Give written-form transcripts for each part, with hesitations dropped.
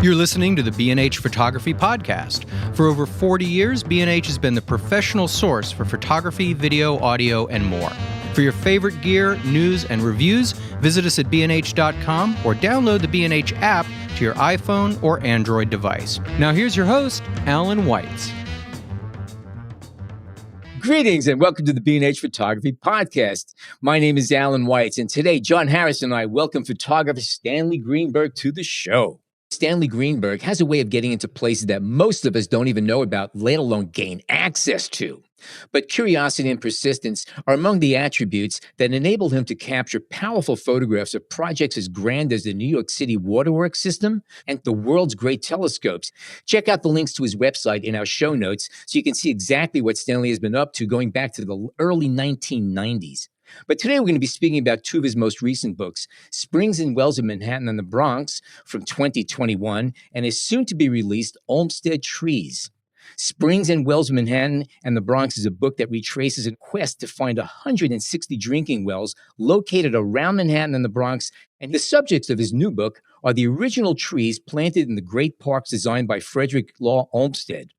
You're listening to the B&H Photography Podcast. For over 40 years, B&H has been the professional source for photography, video, audio, and more. For your favorite gear, news, and reviews, visit us at bnh.com or download the B&H app to your iPhone or Android device. Now here's your host, Alan Weitz. Greetings and welcome to the B&H Photography Podcast. My name is Alan Weitz, and today John Harris and I welcome photographer Stanley Greenberg to the show. Stanley Greenberg has a way of getting into places that most of us don't even know about, let alone gain access to. But curiosity and persistence are among the attributes that enabled him to capture powerful photographs of projects as grand as the New York City Waterworks System and the world's great telescopes. Check out the links to his website in our show notes so you can see exactly what Stanley has been up to going back to the early 1990s. But today we're going to be speaking about two of his most recent books, Springs and Wells of Manhattan and the Bronx from 2021 and his soon-to-be-released Olmsted Trees. Springs and Wells of Manhattan and the Bronx is a book that retraces a quest to find 160 drinking wells located around Manhattan and the Bronx, and the subjects of his new book are the original trees planted in the great parks designed by Frederick Law Olmsted.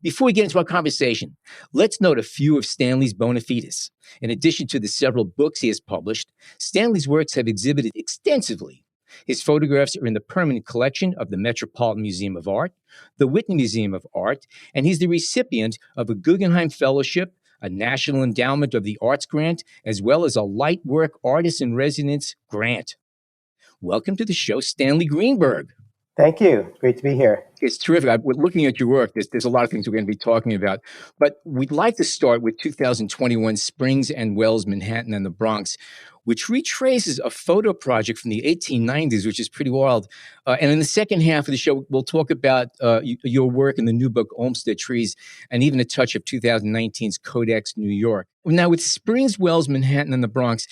Before we get into our conversation, let's note a few of Stanley's bona fides. In addition to the several books he has published, Stanley's works have exhibited extensively. His photographs are in the permanent collection of the Metropolitan Museum of Art, the Whitney Museum of Art, and he's the recipient of a Guggenheim Fellowship, a National Endowment of the Arts grant, as well as a Lightwork Artist in Residence grant. Welcome to the show, Stanley Greenberg. Thank you. Great to be here. It's terrific. We're looking at your work. There's a lot of things we're going to be talking about. But we'd like to start with 2021 Springs and Wells, Manhattan and the Bronx, which retraces a photo project from the 1890s, which is pretty wild. And in the second half of the show, we'll talk about your work in the new book, Olmsted Trees, and even a touch of 2019's Codex New York. Now, with Springs, Wells, Manhattan and the Bronx,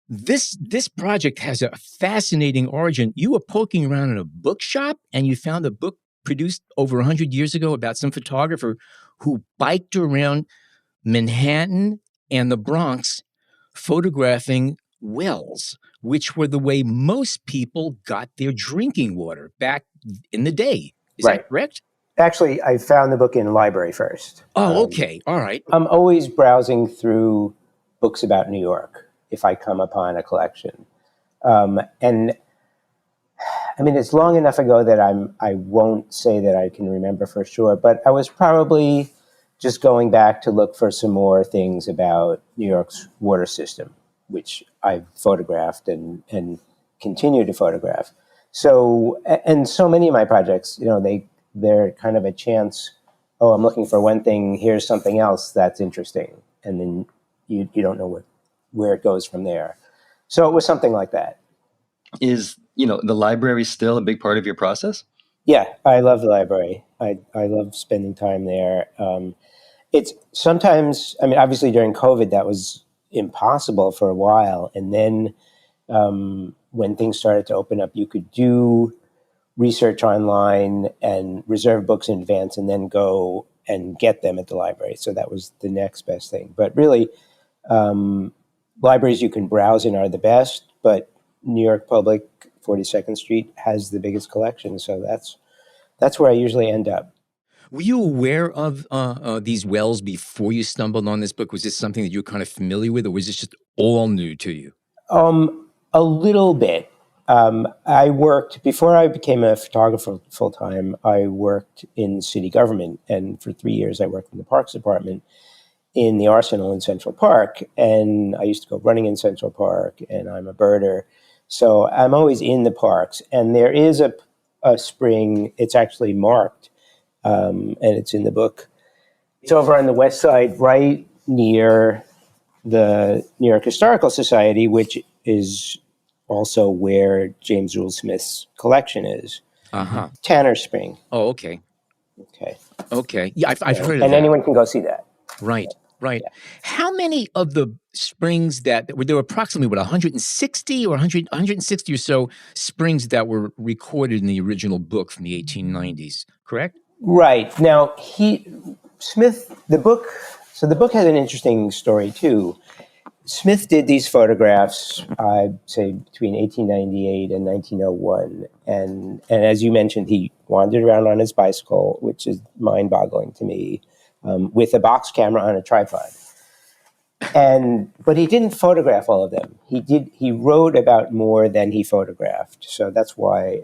This project has a fascinating origin. You were poking around in a bookshop and you found a book produced over 100 years ago about some photographer who biked around Manhattan and the Bronx photographing wells, which were the way most people got their drinking water back in the day. Is that correct? Actually, I found the book in a library first. Oh, okay. All right. I'm always browsing through books about New York if I come upon a collection. And I mean, it's long enough ago that I won't say that I can remember for sure, but I was probably just going back to look for some more things about New York's water system, which I've photographed and continue to photograph. So, and so many of my projects, they're kind of a chance, oh, I'm looking for one thing, here's something else that's interesting. And then you don't know where it goes from there. So it was something like that. Is, the library still a big part of your process? Yeah, I love the library. I love spending time there. It's sometimes, obviously during COVID, that was impossible for a while. And then when things started to open up, you could do research online and reserve books in advance and then go and get them at the library. So that was the next best thing. But really, libraries you can browse in are the best, but New York Public, 42nd Street, has the biggest collection. So that's where I usually end up. Were you aware of these wells before you stumbled on this book? Was this something that you were kind of familiar with, or was this just all new to you? A little bit. I worked, before I became a photographer full-time, I worked in city government. And for 3 years, I worked in the Parks Department in the Arsenal in Central Park. And I used to go running in Central Park, and I'm a birder. So I'm always in the parks. And there is a spring, it's actually marked, and it's in the book. It's over on the west side, right near the New York Historical Society, which is also where James Reuel Smith's collection is. Uh-huh. Tanner Spring. Oh, okay. Okay. Yeah, I've heard of that. And anyone can go see that. Right. Yeah. How many of the springs there were approximately, 160 or 160 or so springs that were recorded in the original book from the 1890s, correct? Right. Now, the book has an interesting story too. Smith did these photographs, I'd say between 1898 and 1901. And as you mentioned, he wandered around on his bicycle, which is mind-boggling to me, with a box camera on a tripod. But he didn't photograph all of them. He wrote about more than he photographed. So that's why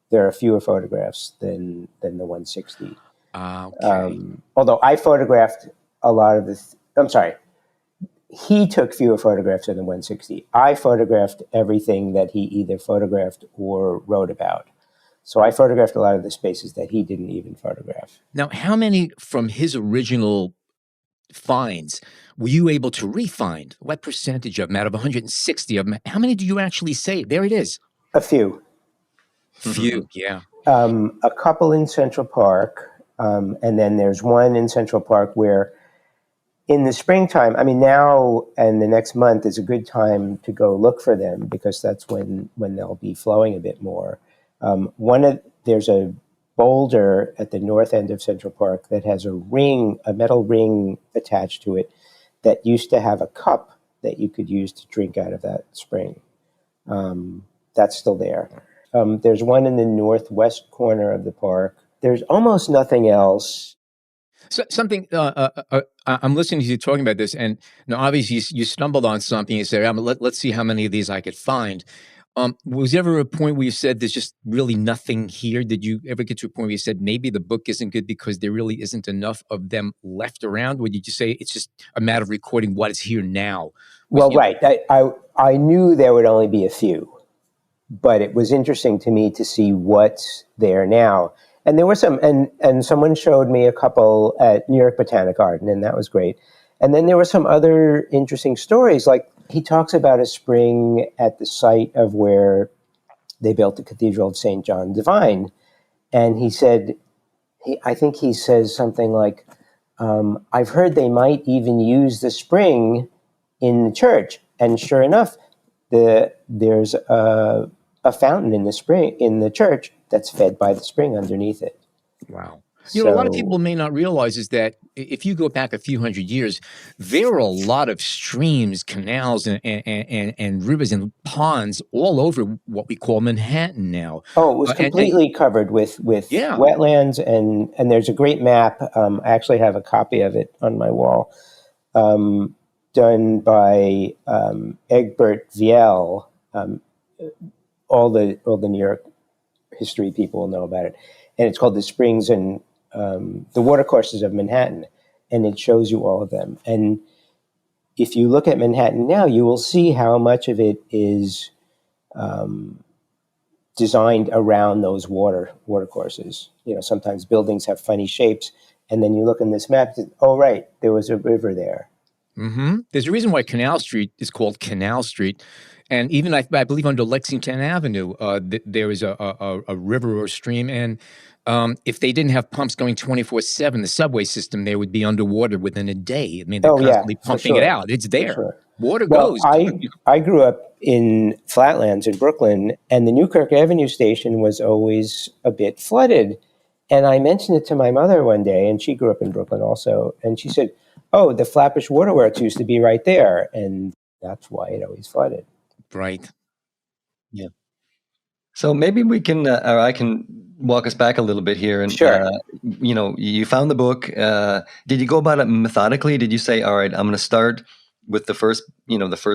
there are fewer photographs than the 160. Okay. Although I photographed a lot of this. I'm sorry. He took fewer photographs than the 160. I photographed everything that he either photographed or wrote about. So I photographed a lot of the spaces that he didn't even photograph. Now, how many from his original finds were you able to re-find? What percentage of them out of 160 of them? How many do you actually save? There it is. A few. Few, yeah. A couple in Central Park. And then there's one in Central Park where in the springtime, I mean, now and the next month is a good time to go look for them because that's when they'll be flowing a bit more. There's a boulder at the north end of Central Park that has a metal ring attached to it that used to have a cup that you could use to drink out of that spring. That's still there. There's one in the northwest corner of the park. There's almost nothing else. So, something I'm listening to you talking about this, and obviously you stumbled on something. You said, "Let's see how many of these I could find." Was there ever a point where you said there's just really nothing here? Did you ever get to a point where you said maybe the book isn't good because there really isn't enough of them left around? Or did you say it's just a matter of recording what is here now? Well, right. I knew there would only be a few, but it was interesting to me to see what's there now. And there were some, and someone showed me a couple at New York Botanic Garden, and that was great. And then there were some other interesting stories, like he talks about a spring at the site of where they built the Cathedral of St. John Divine. And he said, I think he says something like, I've heard they might even use the spring in the church. And sure enough, there's a fountain in the church that's fed by the spring underneath it. Wow. A lot of people may not realize is that if you go back a few hundred years, there are a lot of streams, canals, and rivers and ponds all over what we call Manhattan now. Oh, it was completely covered with wetlands, and there's a great map. I actually have a copy of it on my wall, done by Egbert Viel. All the New York history people will know about it. And it's called The Springs and the Watercourses of Manhattan. And it shows you all of them. And if you look at Manhattan now, you will see how much of it is designed around those watercourses. Sometimes buildings have funny shapes. And then you look in this map, oh, right, there was a river there. Mm-hmm. There's a reason why Canal Street is called Canal Street. And even, I believe, under Lexington Avenue, there is a river or stream. And if they didn't have pumps going 24/7, the subway system there would be underwater within a day. I mean, they're constantly pumping it out. It's there. Sure. Water goes. I grew up in Flatlands in Brooklyn, and the Newkirk Avenue station was always a bit flooded. And I mentioned it to my mother one day, and she grew up in Brooklyn also. And she said, oh, the Flatbush Waterworks used to be right there. And that's why it always flooded. Right. Yeah. So maybe we can, or I can walk us back a little bit here. And, sure. You found the book. Did you go about it methodically? Did you say, all right, I'm going to start with the first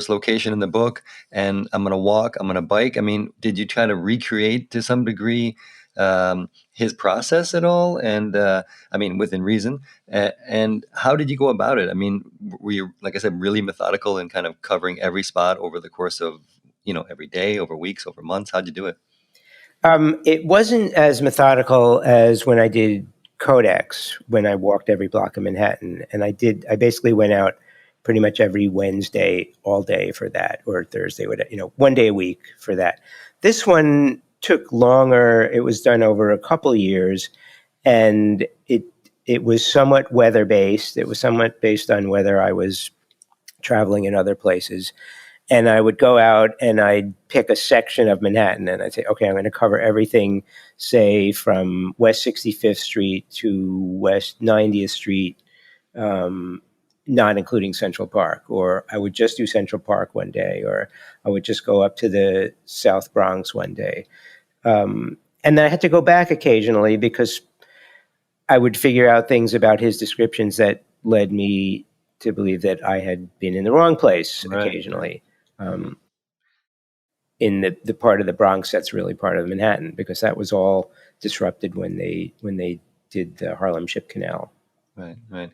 location in the book, and I'm going to walk, I'm going to bike? I mean, did you try to recreate to some degree his process at all? And within reason. And how did you go about it? I mean, were you, like I said, really methodical in kind of covering every spot over the course of, every day, over weeks, over months? How'd you do it? It wasn't as methodical as when I did Codex, when I walked every block of Manhattan. And I basically went out pretty much every Wednesday, all day for that, or Thursday, one day a week for that. This one took longer. It was done over a couple years, and it was somewhat weather-based. It was somewhat based on whether I was traveling in other places. And I would go out and I'd pick a section of Manhattan and I'd say, okay, I'm going to cover everything, say, from West 65th Street to West 90th Street. not including Central Park, or I would just do Central Park one day, or I would just go up to the South Bronx one day. And then I had to go back occasionally because I would figure out things about his descriptions that led me to believe that I had been in the wrong place occasionally. In the part of the Bronx that's really part of Manhattan, because that was all disrupted when they did the Harlem Ship Canal. Right.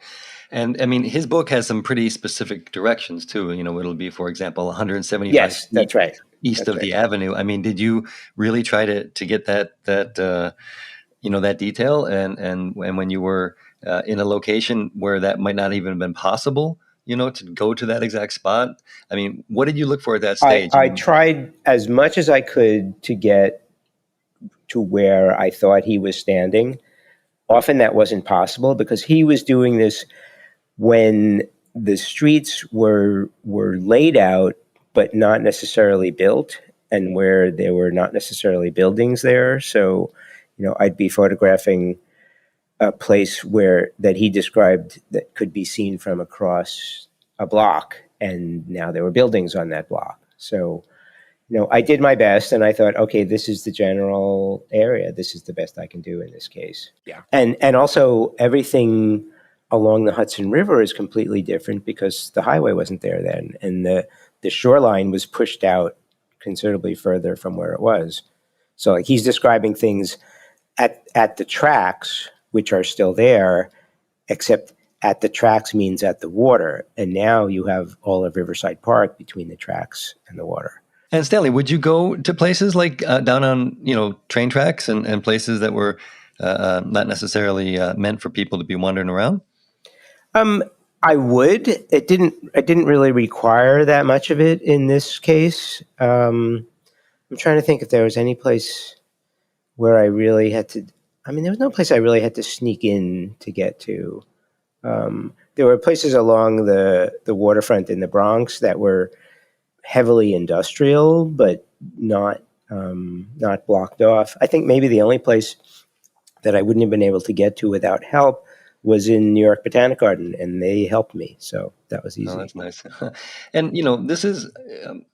And I mean, his book has some pretty specific directions too. It'll be, for example, 175 Yes, feet that's right. east of the avenue. I mean, did you really try to get that that detail? And when you were in a location where that might not even have been possible, to go to that exact spot? I mean, what did you look for at that stage? I tried as much as I could to get to where I thought he was standing. Often that wasn't possible because he was doing this when the streets were laid out but not necessarily built, and where there were not necessarily buildings there. So, I'd be photographing a place that he described that could be seen from across a block, and now there were buildings on that block. So, I did my best, and I thought, okay, this is the general area. This is the best I can do in this case. Yeah. And also everything along the Hudson River is completely different because the highway wasn't there then, and the shoreline was pushed out considerably further from where it was. So like he's describing things at the tracks, which are still there, except at the tracks means at the water. And now you have all of Riverside Park between the tracks and the water. And Stanley, would you go to places like down on train tracks and places that were not necessarily meant for people to be wandering around? I would. It didn't really require that much of it in this case. I'm trying to think if there was any place where I really had to. I mean, there was no place I really had to sneak in to get to. There were places along the waterfront in the Bronx that were heavily industrial, but not blocked off. I think maybe the only place that I wouldn't have been able to get to without help was in New York Botanic Garden, and they helped me, so that was easy. Oh, that's nice. And this is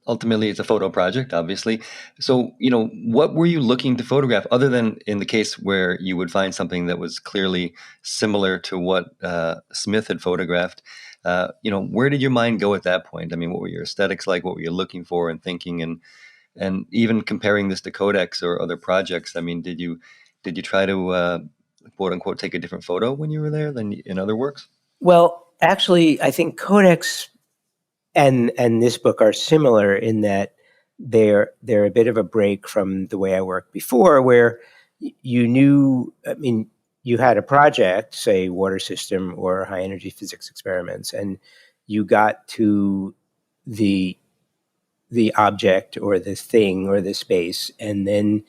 ultimately it's a photo project, obviously. So what were you looking to photograph, other than in the case where you would find something that was clearly similar to what Smith had photographed? Where did your mind go at that point? I mean, what were your aesthetics like? What were you looking for and thinking? And even comparing this to Codex or other projects, I mean, did you try to quote unquote take a different photo when you were there than in other works? Well, actually, I think Codex and this book are similar in that they're a bit of a break from the way I worked before, where you knew. I mean, you had a project, say water system or high energy physics experiments, and you got to the object or the thing or the space, and then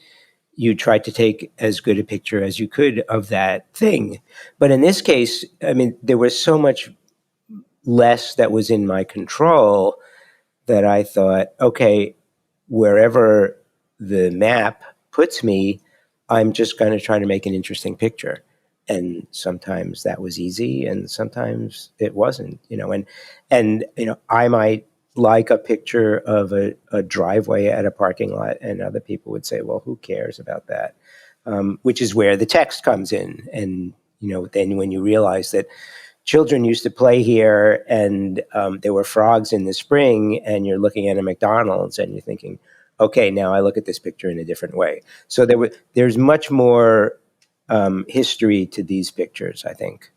you tried to take as good a picture as you could of that thing. But in this case, I mean, there was so much less that was in my control that I thought, okay, wherever the map puts me, I'm just going to try to make an interesting picture. And sometimes that was easy, and sometimes it wasn't, and I might like a picture of a driveway at a parking lot, and other people would say, well, who cares about that? Which is where the text comes in. And, then when you realize that children used to play here and there were frogs in the spring, and you're looking at a McDonald's and you're thinking, okay, now I look at this picture in a different way. So there's much more history to these pictures, I think.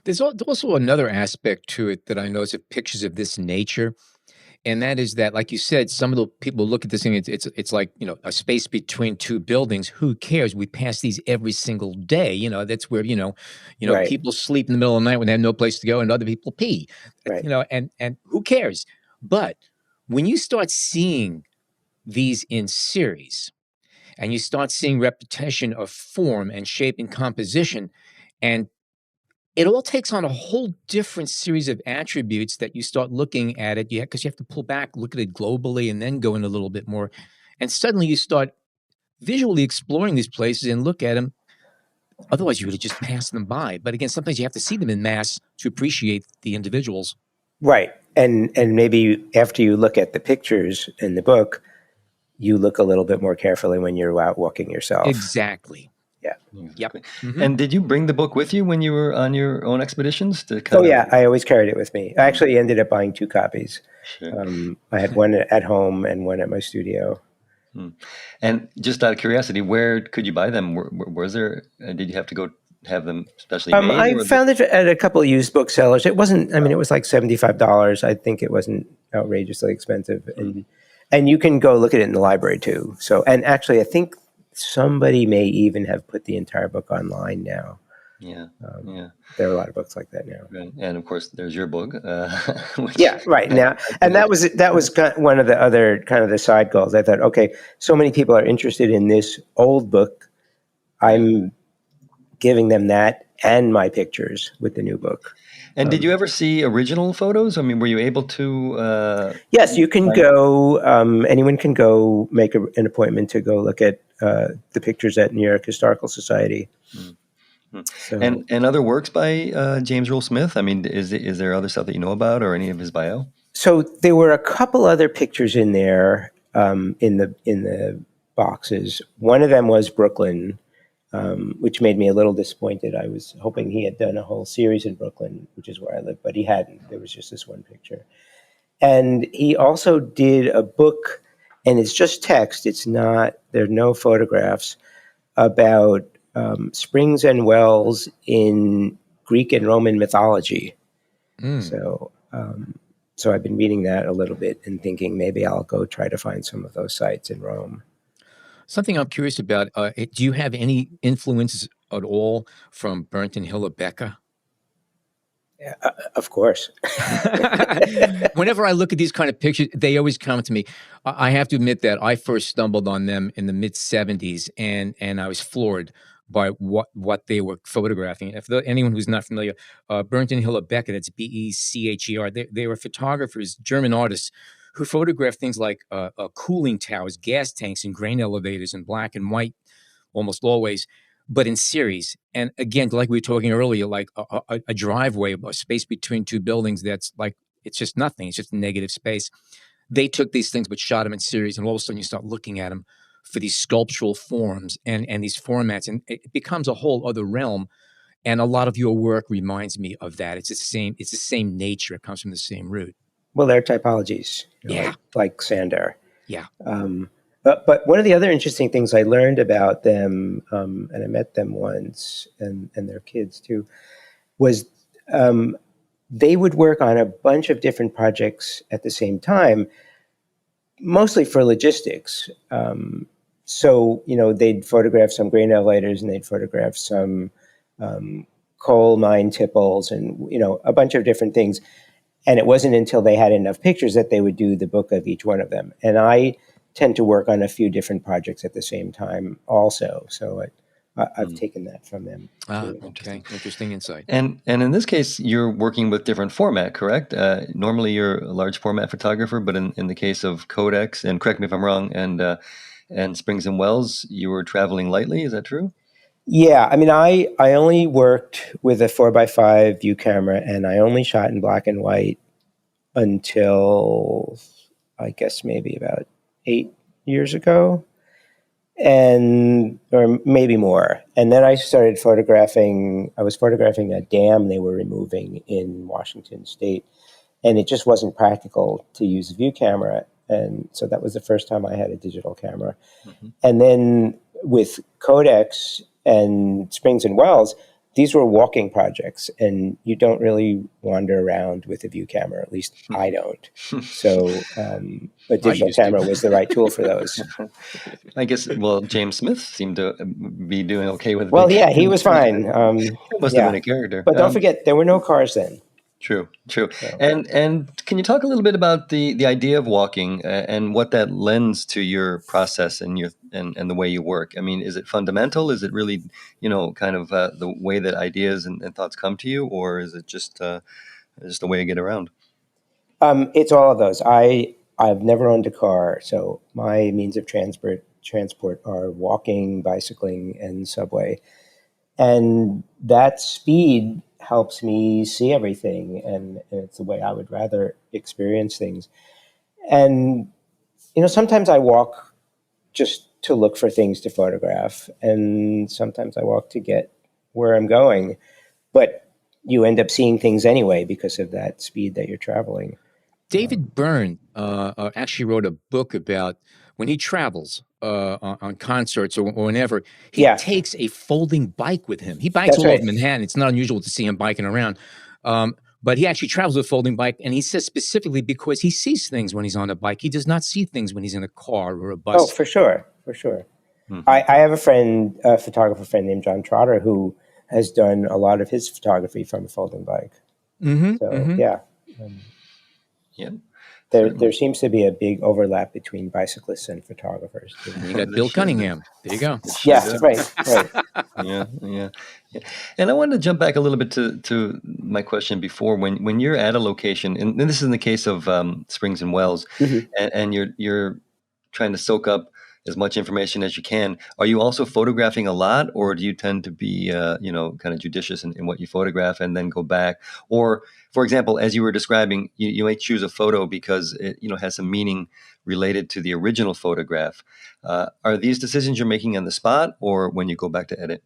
There's also another aspect to it that I notice of pictures of this nature. And that is that, like you said, some of the people look at this thing, it's like, a space between two buildings. Who cares? We pass these every single day. That's where, Right. people sleep in the middle of the night when they have no place to go, and other people pee. Right. And who cares? But when you start seeing these in series, and you start seeing repetition of form and shape and composition, and it all takes on a whole different series of attributes that you start looking at it, because you have to pull back, look at it globally, and then go in a little bit more. And suddenly you start visually exploring these places and look at them. Otherwise, you really just pass them by. But again, sometimes you have to see them in mass to appreciate the individuals. Right. And maybe after you look at the pictures in the book, you look a little bit more carefully when you're out walking yourself. Exactly. Yeah. Yep. And did you bring the book with you when you were on your own expeditions? To Oh, yeah. I always carried it with me. I actually ended up buying 2 copies. Sure. I had one at home and one at my studio. And just out of curiosity, where could you buy them? Was there? Did you have to go have them specially made? I found it at a couple of used booksellers. It wasn't. I mean, it was like $75. I think it wasn't outrageously expensive, and you can go look at it in the library too. So, and actually, I think somebody may even have put the entire book online now. Yeah, There are a lot of books like that now. Right. And of course, there's your book. Which, yeah, right now, and that was one of the other kind of the side goals. I thought, okay, so many people are interested in this old book. I'm giving them that and my pictures with the new book. And did you ever see original photos? I mean, were you able to? Yes, you can go. Anyone can go make an appointment to go look at the pictures at New York Historical Society. So. And other works by James Reuel Smith? I mean, is there other stuff that you know about or any of his bio? So there were a couple other pictures in there in the boxes. One of them was Brooklyn, which made me a little disappointed. I was hoping he had done a whole series in Brooklyn, which is where I live, but he hadn't. There was just this one picture. And he also did a book, and it's just text. It's not, there are no photographs, about springs and wells in Greek and Roman mythology. So I've been reading that a little bit and thinking maybe I'll go try to find some of those sites in Rome. Something I'm curious about, do you have any influences at all from Burnt and Hiller Becker? Yeah, of course. Whenever I look at these kind of pictures, they always come to me. I have to admit that I first stumbled on them in the mid-'70s, and I was floored by what they were photographing. If anyone who's not familiar, Burnt and Hiller Becker, that's Becher, they were photographers, German artists, who photographed things like cooling towers, gas tanks, and grain elevators in black and white, almost always, but in series. And again, like we were talking earlier, like a driveway, a space between two buildings that's like, it's just nothing. It's just negative space. They took these things but shot them in series, and all of a sudden you start looking at them for these sculptural forms and these formats, and it becomes a whole other realm. And a lot of your work reminds me of that. It's the same nature. It comes from the same root. Well, they're typologies, like Sander. Yeah. But one of the other interesting things I learned about them, and I met them once, and their kids too, was they would work on a bunch of different projects at the same time, mostly for logistics. So, they'd photograph some grain elevators, and they'd photograph some coal mine tipples, and, a bunch of different things. And it wasn't until they had enough pictures that they would do the book of each one of them. And I tend to work on a few different projects at the same time also. So I've taken that from them. Okay. Interesting insight. And in this case, you're working with different format, correct? Normally you're a large format photographer, but in the case of Codex, and correct me if I'm wrong, and Springs and Wells, you were traveling lightly. Is that true? Yeah, I mean, I only worked with a 4x5 view camera, and I only shot in black and white until, I guess, maybe about 8 years ago, or maybe more. And then I started photographing. I was photographing a dam they were removing in Washington State, and it just wasn't practical to use a view camera. And so that was the first time I had a digital camera. Mm-hmm. And then with Codex and Springs and Wells, these were walking projects, and you don't really wander around with a view camera. At least I don't. So a digital camera was the right tool for those. I guess, James Smith seemed to be doing okay with it. Well, yeah, he was fine. Must have been a character. But don't forget, there were no cars then. True. So. And can you talk a little bit about the idea of walking and what that lends to your process and and the way you work? I mean, is it fundamental? Is it really, kind of the way that ideas and thoughts come to you, or is it just a way to get around? It's all of those. I've never owned a car, so my means of transport are walking, bicycling, and subway. And that speed helps me see everything, and it's the way I would rather experience things. And, sometimes I walk just to look for things to photograph, and sometimes I walk to get where I'm going. But you end up seeing things anyway because of that speed that you're traveling. David Byrne actually wrote a book about when he travels on concerts or whenever, he Yeah. takes a folding bike with him. He bikes That's all right. over Manhattan. It's not unusual to see him biking around. But he actually travels with a folding bike, and he says specifically because he sees things when he's on a bike. He does not see things when he's in a car or a bus. Oh, for sure. Mm-hmm. I have a photographer friend named John Trotter, who has done a lot of his photography from a folding bike. Mm-hmm, So, mm-hmm. yeah. Yeah. There seems to be a big overlap between bicyclists and photographers. And you got Bill Cunningham. There you go. Yeah, right. Yeah. And I wanted to jump back a little bit to my question before. When you're at a location, and this is in the case of Springs and Wells, mm-hmm. and you're trying to soak up as much information as you can, are you also photographing a lot, or do you tend to be kind of judicious in what you photograph and then go back? Or, for example, as you were describing, you may choose a photo because it has some meaning related to the original photograph. Are these decisions you're making on the spot, or when you go back to edit?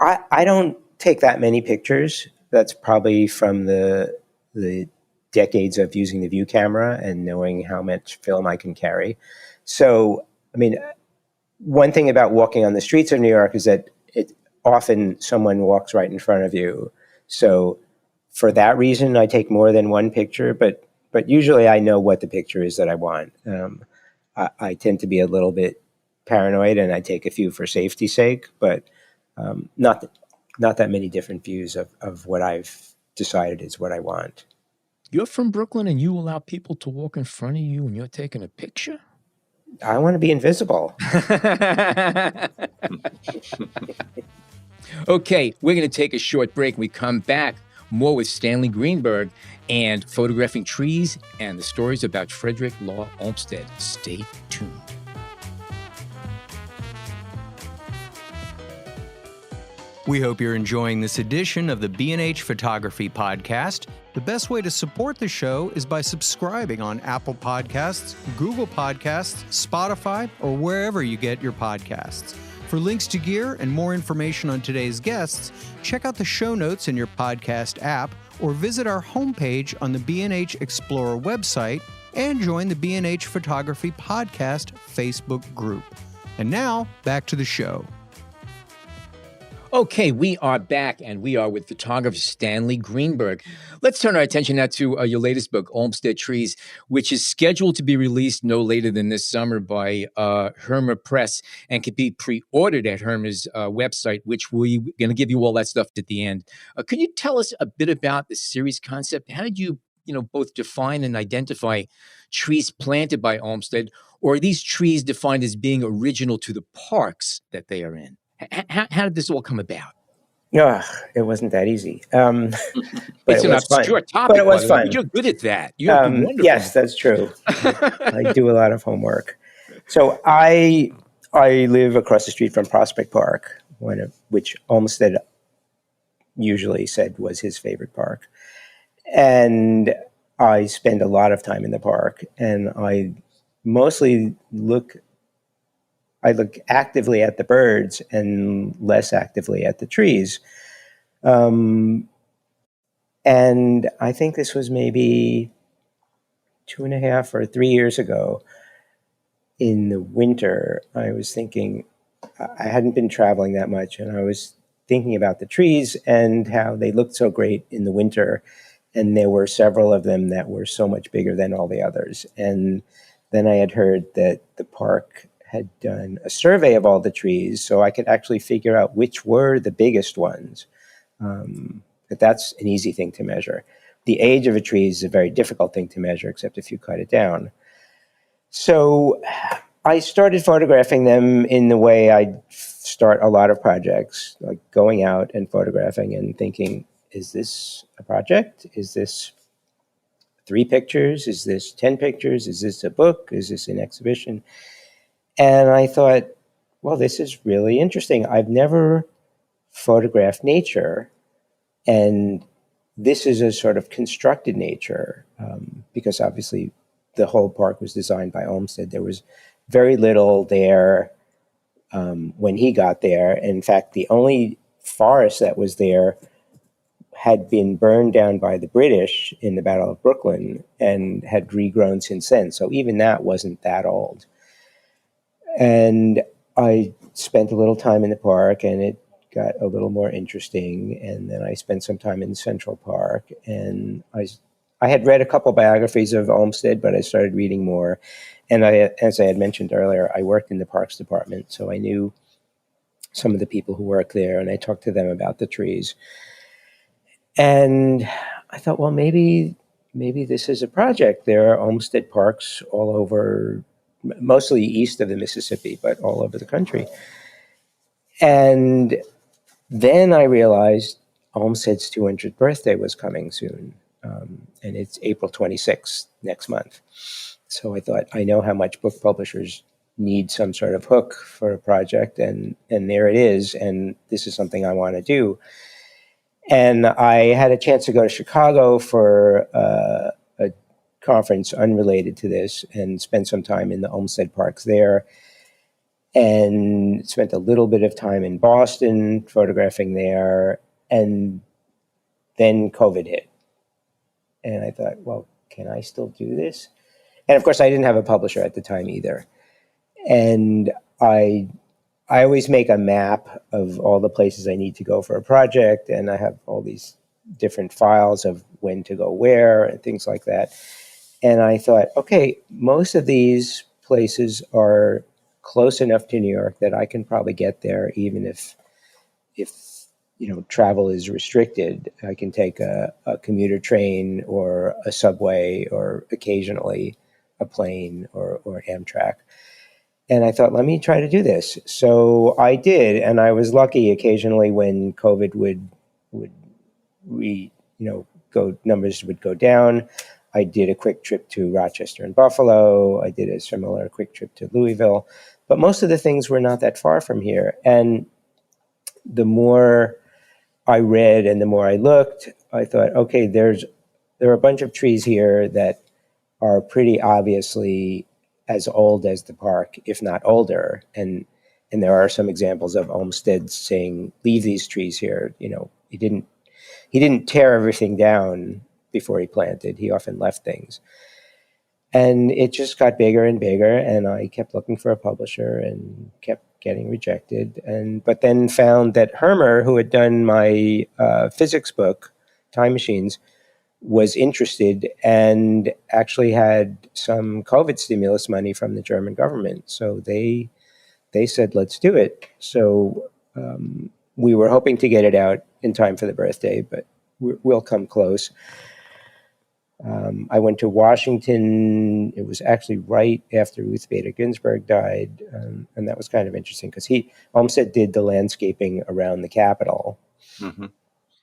I don't take that many pictures. That's probably from the decades of using the view camera and knowing how much film I can carry. So, I mean, one thing about walking on the streets of New York is that often someone walks right in front of you. So for that reason, I take more than one picture, but usually I know what the picture is that I want. I tend to be a little bit paranoid, and I take a few for safety's sake, but not that many different views of what I've decided is what I want. You're from Brooklyn, and you allow people to walk in front of you when you're taking a picture? I want to be invisible. Okay, we're going to take a short break. We come back more with Stanley Greenberg and photographing trees and the stories about Frederick Law Olmsted. Stay tuned. We hope you're enjoying this edition of the B&H Photography Podcast. The best way to support the show is by subscribing on Apple Podcasts, Google Podcasts, Spotify, or wherever you get your podcasts. For links to gear and more information on today's guests, check out the show notes in your podcast app or visit our homepage on the B&H Explorer website and join the B&H Photography Podcast Facebook group. And now, back to the show. Okay, we are back, and we are with photographer Stanley Greenberg. Let's turn our attention now to your latest book, Olmsted Trees, which is scheduled to be released no later than this summer by Hermer Press and can be pre-ordered at Hermer's website, which we're going to give you all that stuff at the end. Can you tell us a bit about the series concept? How did you both define and identify trees planted by Olmsted, or are these trees defined as being original to the parks that they are in? How did this all come about? Yeah, it wasn't that easy. But it's it an was obscure fun. topic, but it was fun. But you're good at that. You're wonderful. Yes, that's true. I do a lot of homework. So I live across the street from Prospect Park, which Olmsted usually said was his favorite park. And I spend a lot of time in the park, and I mostly look actively at the birds and less actively at the trees. And I think this was maybe 2.5 or 3 years ago. In the winter, I was thinking, I hadn't been traveling that much, and I was thinking about the trees and how they looked so great in the winter. And there were several of them that were so much bigger than all the others. And then I had heard that the park had done a survey of all the trees, so I could actually figure out which were the biggest ones. But that's an easy thing to measure. The age of a tree is a very difficult thing to measure, except if you cut it down. So I started photographing them in the way I start a lot of projects, like going out and photographing and thinking, is this a project? Is this 3 pictures? Is this 10 pictures? Is this a book? Is this an exhibition? And I thought, well, this is really interesting. I've never photograph nature. And this is a sort of constructed nature, because obviously the whole park was designed by Olmsted. There was very little there when he got there. In fact, the only forest that was there had been burned down by the British in the Battle of Brooklyn and had regrown since then. So even that wasn't that old. And I spent a little time in the park, and it got a little more interesting. And then I spent some time in Central Park, and I had read a couple biographies of Olmsted, but I started reading more. And as I had mentioned earlier, I worked in the Parks Department, so I knew some of the people who worked there, and I talked to them about the trees. And I thought, well, maybe this is a project. There are Olmsted parks all over, mostly east of the Mississippi, but all over the country. And then I realized Olmsted's 200th birthday was coming soon. And it's April 26th next month. So I thought, I know how much book publishers need some sort of hook for a project, and there it is. And this is something I want to do. And I had a chance to go to Chicago for a conference unrelated to this and spend some time in the Olmsted parks there, and spent a little bit of time in Boston photographing there. And then COVID hit. And I thought, well, can I still do this? And of course, I didn't have a publisher at the time either. And I always make a map of all the places I need to go for a project, and I have all these different files of when to go where and things like that. And I thought, okay, most of these places are close enough to New York that I can probably get there, even if travel is restricted. I can take a commuter train or a subway or occasionally a plane or Amtrak. And I thought, let me try to do this. So I did, and I was lucky. Occasionally, when COVID would numbers would go down, I did a quick trip to Rochester and Buffalo. I did a similar quick trip to Louisville, but most of the things were not that far from here. And the more I read and the more I looked, I thought, okay, there are a bunch of trees here that are pretty obviously as old as the park, if not older. And there are some examples of Olmsted saying, leave these trees here. He didn't tear everything down before he planted. He often left things. And it just got bigger and bigger, and I kept looking for a publisher and kept getting rejected. But then found that Hermer, who had done my physics book, Time Machines, was interested and actually had some COVID stimulus money from the German government. So they said, let's do it. So we were hoping to get it out in time for the birthday, but we'll come close. I went to Washington. It was actually right after Ruth Bader Ginsburg died. And that was kind of interesting because Olmsted did the landscaping around the Capitol. Mm-hmm.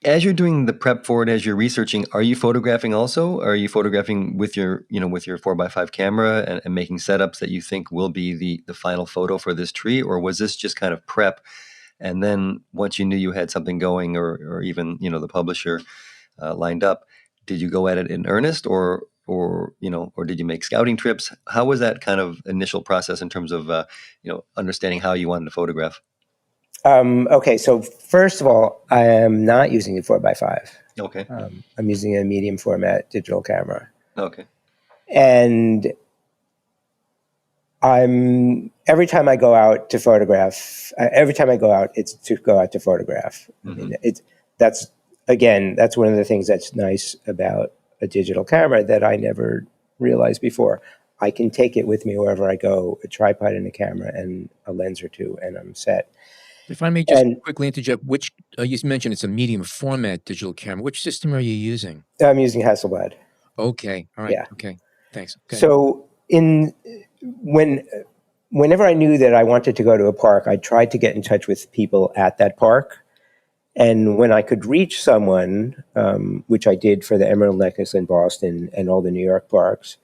As you're doing the prep for it, as you're researching, are you photographing also? Are you photographing with your 4x5 camera and making setups that you think will be the final photo for this tree? Or was this just kind of prep? And then once you knew you had something going, or even, the publisher lined up, did you go at it in earnest, or did you make scouting trips? How was that kind of initial process in terms of, understanding how you wanted to photograph? Okay, so first of all, I am not using a 4x5. Okay. I'm using a medium format digital camera. Okay. And every time I go out to photograph, it's to go out to photograph. Mm-hmm. I mean, that's one of the things that's nice about a digital camera that I never realized before. I can take it with me wherever I go, a tripod and a camera and a lens or two, and I'm set. If I may just quickly interject, which you mentioned it's a medium format digital camera. Which system are you using? I'm using Hasselblad. Okay. All right. Yeah. Okay. Thanks. Okay. So whenever I knew that I wanted to go to a park, I tried to get in touch with people at that park. And when I could reach someone, which I did for the Emerald Necklace in Boston and all the New York parks,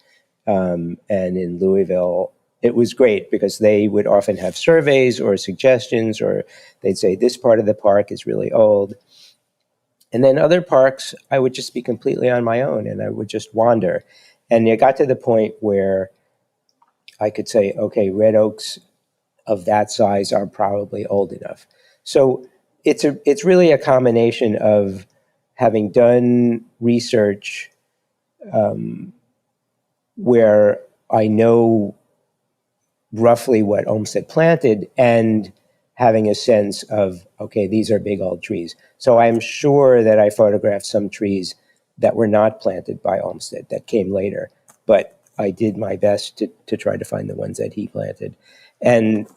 and in Louisville, it was great because they would often have surveys or suggestions, or they'd say this part of the park is really old. And then other parks, I would just be completely on my own and I would just wander. And it got to the point where I could say, okay, red oaks of that size are probably old enough. So it's really a combination of having done research where I know roughly what Olmsted planted and having a sense of, okay, these are big old trees. So I'm sure that I photographed some trees that were not planted by Olmsted, that came later. But I did my best to try to find the ones that he planted. And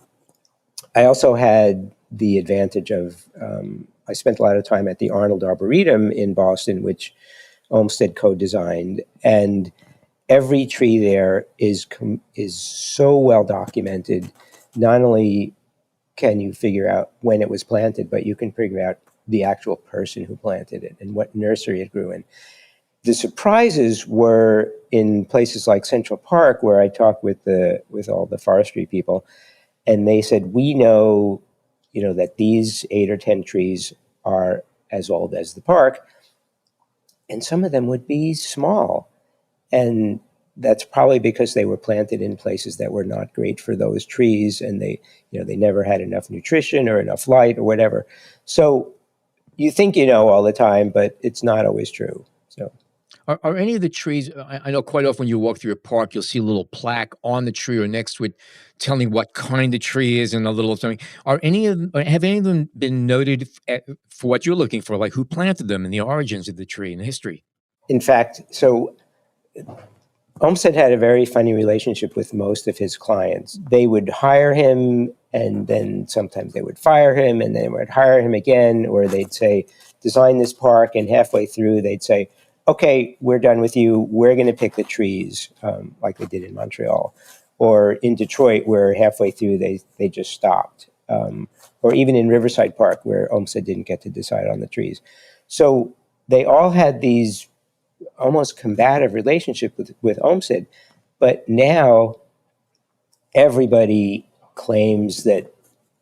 I also had the advantage of, I spent a lot of time at the Arnold Arboretum in Boston, which Olmsted co-designed. And every tree there is so well documented. Not only can you figure out when it was planted, but you can figure out the actual person who planted it and what nursery it grew in. The surprises were in places like Central Park, where I talked with all the forestry people, and they said, we know, that these 8 or 10 trees are as old as the park, and some of them would be small. And that's probably because they were planted in places that were not great for those trees, and they never had enough nutrition or enough light or whatever. So you think you know all the time, but it's not always true. So. Are any of the trees, I know quite often when you walk through a park, you'll see a little plaque on the tree or next to it telling what kind of tree is and a little something. Have any of them been noted for what you're looking for, like who planted them and the origins of the tree and the history? In fact, so Olmsted had a very funny relationship with most of his clients. They would hire him, and then sometimes they would fire him, and then they would hire him again, or they'd say, design this park, and halfway through they'd say, okay, we're done with you. We're going to pick the trees, like they did in Montreal. Or in Detroit, where halfway through they just stopped. Or even in Riverside Park, where Olmsted didn't get to decide on the trees. So they all had these almost combative relationship with Olmsted. But now everybody claims that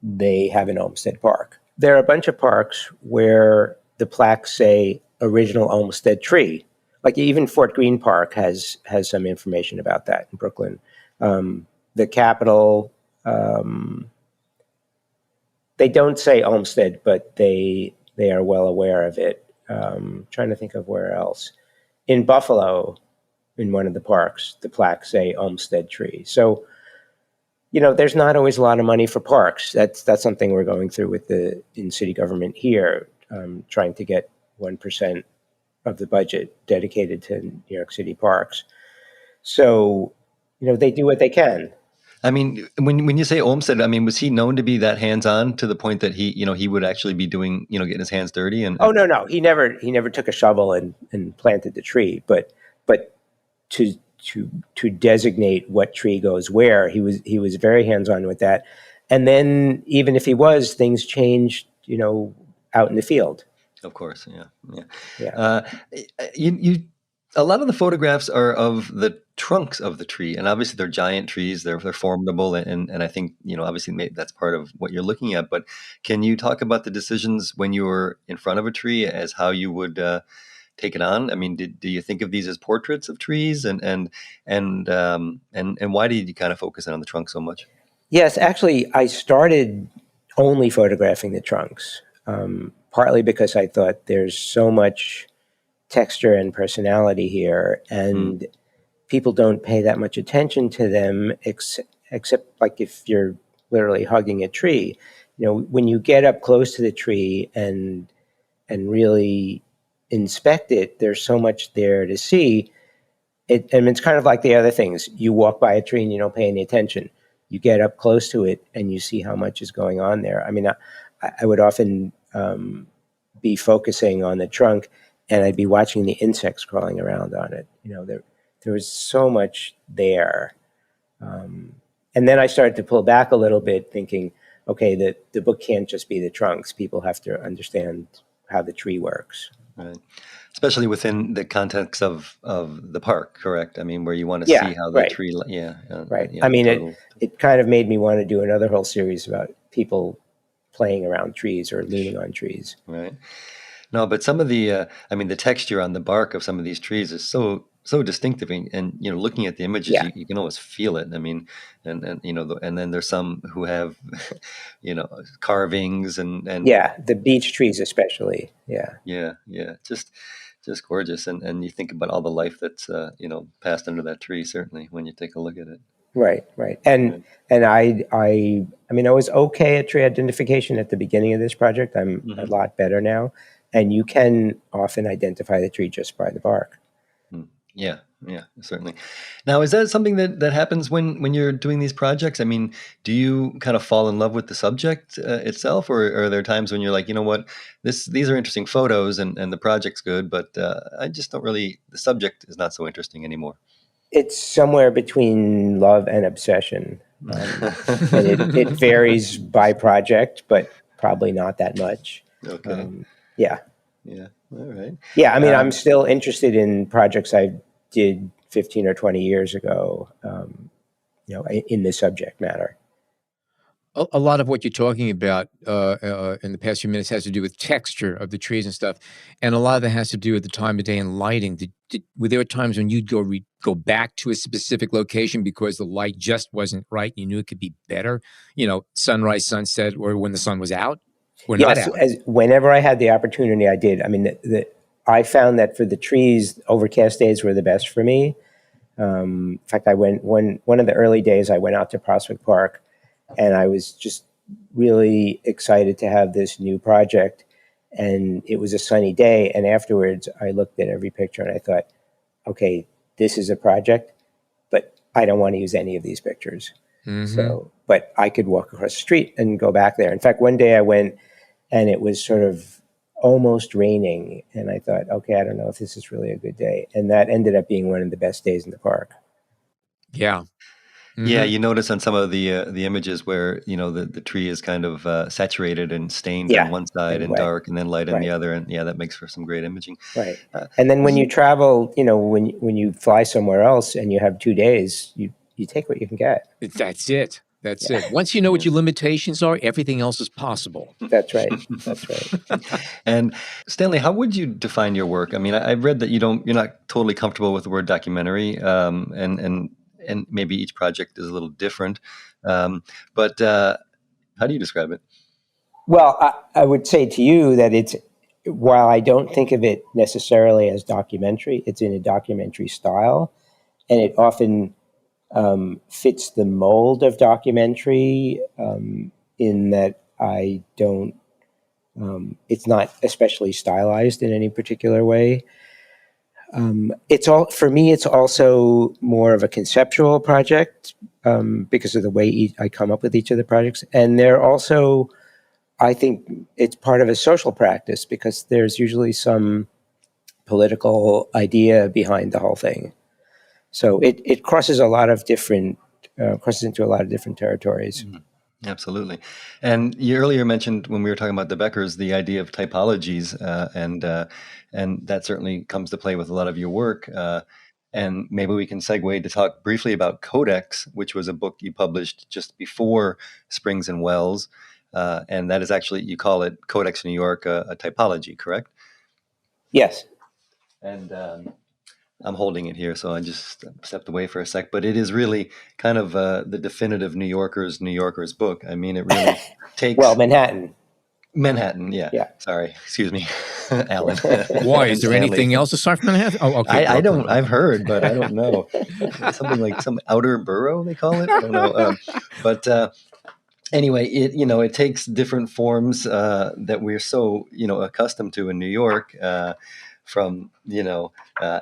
they have an Olmsted Park. There are a bunch of parks where the plaques say original Olmsted tree. Like even Fort Greene Park has some information about that in Brooklyn. The Capitol, they don't say Olmsted, but they are well aware of it. Trying to think of where else. In Buffalo, in one of the parks, the plaques say Olmsted tree. So, there's not always a lot of money for parks. That's something we're going through in city government here, trying to get 1% of the budget dedicated to New York City parks. So, they do what they can. I mean, when you say Olmsted, I mean, was he known to be that hands-on to the point that he would actually be doing, getting his hands dirty? Oh, no. He never took a shovel and planted the tree, but to designate what tree goes where, he was very hands-on with that. And then even if he was, things changed, out in the field. Of course, yeah. Yeah. You a lot of the photographs are of the trunks of the tree, and obviously they're giant trees. They're formidable, and I think obviously that's part of what you're looking at. But can you talk about the decisions when you were in front of a tree as how you would take it on? I mean, do you think of these as portraits of trees, and why did you kind of focus on the trunk so much? Yes, actually, I started only photographing the trunks. Partly because I thought there's so much texture and personality here, and people don't pay that much attention to them, except like if you're literally hugging a tree. When you get up close to the tree and really inspect it, there's so much there to see. And it's kind of like the other things. You walk by a tree and you don't pay any attention. You get up close to it and you see how much is going on there. I mean, I would often be focusing on the trunk, and I'd be watching the insects crawling around on it. There was so much there. And then I started to pull back a little bit, thinking, okay, the book can't just be the trunks. People have to understand how the tree works. Right. Especially within the context of the park, correct? I mean, where you want to Yeah, see how the right, tree, right. yeah, I mean, total. it kind of made me want to do another whole series about people playing around trees or leaning on trees. Right. No, but some of the, I mean, the texture on the bark of some of these trees is so distinctive, and looking at the images, Yeah, you can almost feel it. I mean, and and then there's some who have, you know, carvings and yeah. The beech trees, especially. Yeah, yeah, just gorgeous, and you think about all the life that's passed under that tree, certainly when you take a look at it. right, right. Right. And I mean, I was okay at tree identification at the beginning of this project. I'm a Hmm. lot better now, and you can often identify the tree just by the bark. Yeah, yeah, certainly. Now, is that something that happens when you're doing these projects? I mean, do you kind of fall in love with the subject itself, or are there times when you're like, you know what, these are interesting photos and the project's good, but I just don't really, the subject is not so interesting anymore. It's somewhere between love and obsession, and it varies by project, but probably not that much. Okay. Um, yeah, Yeah. All right. yeah. I mean, I'm Um, still interested in projects I did 15 or 20 years ago. In the subject matter. A lot of what you're talking about in the past few minutes has to do with texture of the trees and stuff, and a lot of that has to do with the time of day and lighting. Were there times when you'd go back to a specific location because the light just wasn't right? You knew it could be better, sunrise, sunset, or when the sun was out or not Yes, out. as whenever I had the opportunity, I did. I mean, I found that for the trees, overcast days were the best for me. In fact, I went one of the early days. I went out to Prospect Park, and I was just really excited to have this new project. And it was a sunny day. And afterwards, I looked at every picture and I thought, okay, this is a project, but I don't want to use any of these pictures. Mm-hmm. So, but I could walk across the street and go back there. In fact, one day I went and it was sort of almost raining. And I thought, okay, I don't know if this is really a good day. And that ended up being one of the best days in the park. Yeah. yeah, Mm-hmm. you notice on some of the images where the tree is kind of saturated and stained on Yeah. one side And and wet. dark, and then light on the Right. other, and yeah, that makes for some great imaging. Right. Uh, And then when you ye- travel, when you fly somewhere else and you have 2 days, you take what you can get. That's it. That's Yeah, it. Once you know what yeah. your limitations are, everything else is possible. that's right. That's right. And Stanley, how would you define your work? I mean, I've read that you're not totally comfortable with the word documentary, and maybe each project is a little different. But how do you describe it? Well, I would say to you that while I don't think of it necessarily as documentary, it's in a documentary style, and it often fits the mold of documentary in that I don't. It's not especially stylized in any particular way. It's all for me. It's also more of a conceptual project because of the way I come up with each of the projects, and they're also, I think, it's part of a social practice because there's usually some political idea behind the whole thing. So it crosses crosses into a lot of different territories. Mhm. Absolutely. And you earlier mentioned when we were talking about the Beckers, the idea of typologies, and that certainly comes to play with a lot of your work. And maybe we can segue to talk briefly about Codex, which was a book you published just before Springs and Wells. And that is actually, you call it Codex New York, a typology, correct? Yes. And I'm holding it here, so I just stepped away for a sec. But it is really kind of the definitive New Yorkers book. I mean, it really Well, takes Manhattan. Manhattan. Yeah, Yeah. sorry, excuse me, Alan Why? Is and there Stanley. anything else aside from Manhattan? Oh, okay, I Brooklyn. don't. I've Okay. heard, but I don't know. Something like some outer borough they call it. I don't know. But anyway, it takes different forms that we're so accustomed to in New York, from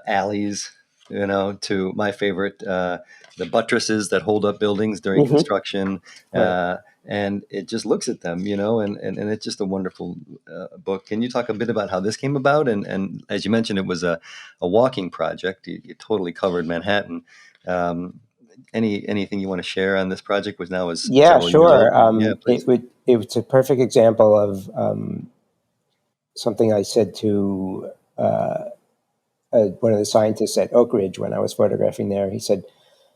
alleys, to my favorite, the buttresses that hold up buildings during Hmm. construction, Right. and it just looks at them, and it's just a wonderful book. Can you talk a bit about how this came about? And as you mentioned, it was a walking project. You totally covered Manhattan. Um, anything you want to share on this project, which now is Yeah, several years old? sure. Yeah, please. It's a perfect example of something I said to one of the scientists at Oak Ridge when I was photographing there. He said,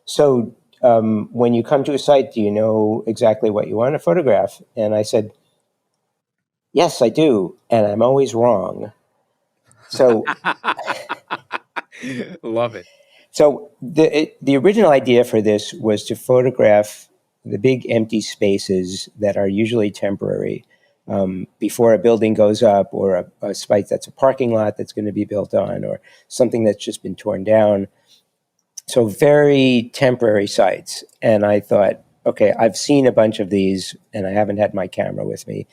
"So when you come to a site, do you know exactly what you want to photograph?" And I said, "Yes, I do, and I'm always wrong." So, Love it. so the original idea for this was to photograph the big empty spaces that are usually temporary before a building goes up, or a site that's a parking lot that's going to be built on, or something that's just been torn down. So very temporary sites. And I thought, okay, I've seen a bunch of these and I haven't had my camera with me.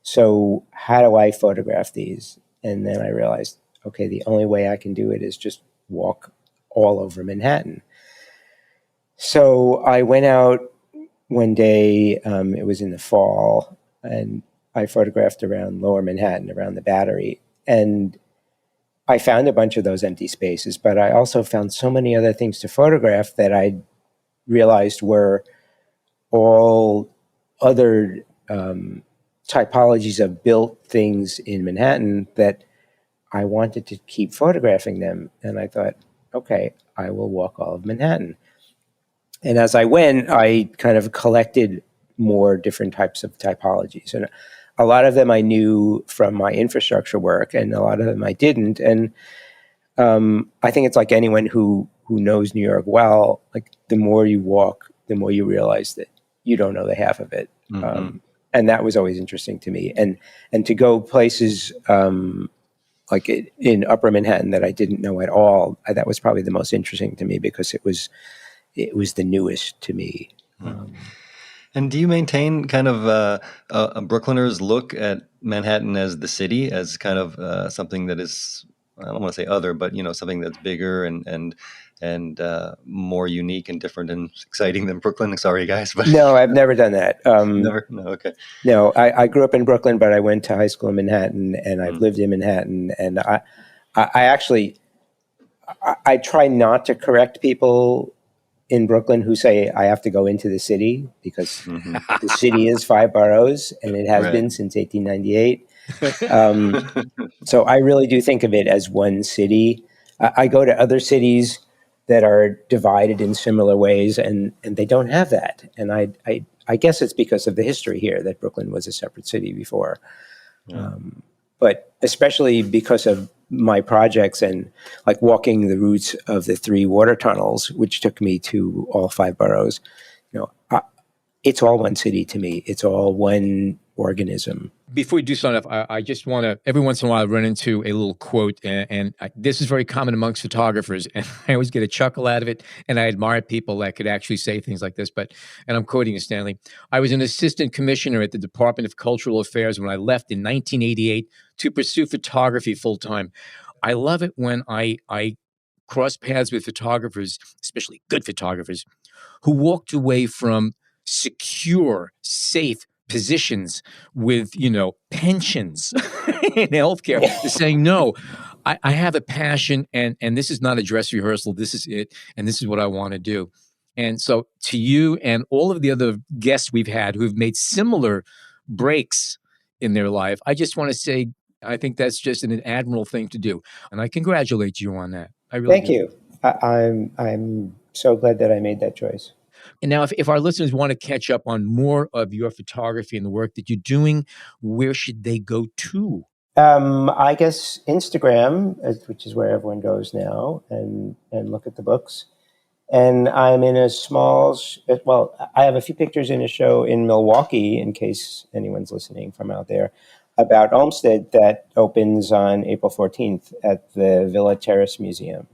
So how do I photograph these? And then I realized, okay, the only way I can do it is just walk all over Manhattan. So I went out one day, it was in the fall, and I photographed around Lower Manhattan, around the Battery. And I found a bunch of those empty spaces, but I also found so many other things to photograph that I realized were all other typologies of built things in Manhattan that I wanted to keep photographing them. And I thought, okay, I will walk all of Manhattan. And as I went, I kind of collected more different types of typologies. And a lot of them I knew from my infrastructure work, and a lot of them I didn't. And I think it's like anyone who knows New York well, like the more you walk, the more you realize that you don't know the half of it. Mm-hmm. And that was always interesting to me. And to go places like in Upper Manhattan that I didn't know at all, that was probably the most interesting to me because it was the newest to me. And do you maintain kind of a Brooklyner's look at Manhattan as the city, as kind of something that is, I don't want to say other, but something that's bigger and more unique and different and exciting than Brooklyn? Sorry, guys, but no, I've never done that. Never. No, okay. No, I grew up in Brooklyn, but I went to high school in Manhattan, and I've lived in Manhattan, and I actually try not to correct people in Brooklyn who say I have to go into the city, because the city is 5 boroughs and it has been since 1898. So I really do think of it as one city. I go to other cities that are divided in similar ways, and they don't have that. And I guess it's because of the history here that Brooklyn was a separate city before. Yeah. But especially because of my projects and like walking the routes of the 3 water tunnels, which took me to all 5 boroughs, it's all one city to me. It's all one organism. Before we do sign off, I just want to, every once in a while, run into a little quote, and this is very common amongst photographers, and I always get a chuckle out of it, and I admire people that could actually say things like this, and I'm quoting you, Stanley. "I was an assistant commissioner at the Department of Cultural Affairs when I left in 1988 to pursue photography full-time. I love it when I cross paths with photographers, especially good photographers, who walked away from secure, safe positions with, pensions in healthcare. They're saying, no, I have a passion, and this is not a dress rehearsal. This is it, and this is what I want to do." And so to you and all of the other guests we've had who've made similar breaks in their life, I just want to say, I think that's just an admirable thing to do. And I congratulate you on that. I really Thank you. I'm so glad that I made that choice. And now, if our listeners want to catch up on more of your photography and the work that you're doing, where should they go to? I guess Instagram, which is where everyone goes now, and look at the books. And I'm in a small, I have a few pictures in a show in Milwaukee, in case anyone's listening from out there, about Olmsted, that opens on April 14th at the Villa Terrace Museum.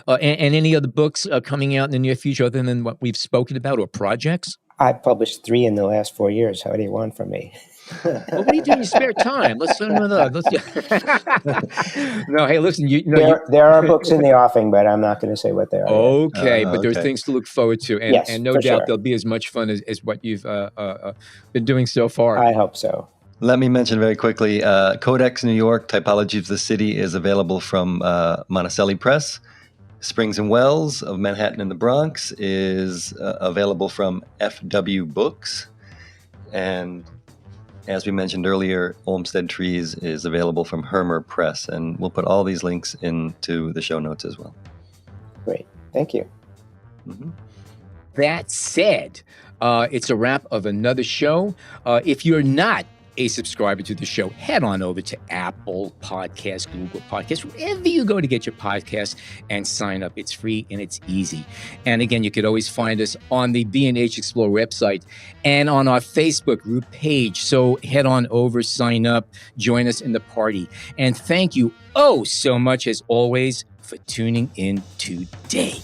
And any other books coming out in the near future other than what we've spoken about, or projects? I've published 3 in the last 4 years. How do you want from me? Well, what do you do in your spare time? Let's No, hey, listen. There are books in the offing, but I'm not going to say what they are. Okay, but there's things to look forward to, and, yes, and no doubt sure. They'll be as much fun as what you've been doing so far. I hope so. Let me mention very quickly, Codex New York, Typology of the City is available from Monticelli Press. Springs and Wells of Manhattan and the Bronx is available from FW Books. And as we mentioned earlier, Olmsted Trees is available from Hermer Press, and we'll put all these links into the show notes as well. Great. Thank you. Mm-hmm. That said, it's a wrap of another show. If you're not a subscriber to the show, head on over to Apple Podcasts, Google Podcasts, wherever you go to get your podcasts, and sign up. It's free and it's easy. And again, you could always find us on the B&H Explorer website and on our Facebook group page. So head on over, sign up, join us in the party. And thank you so much, as always, for tuning in today.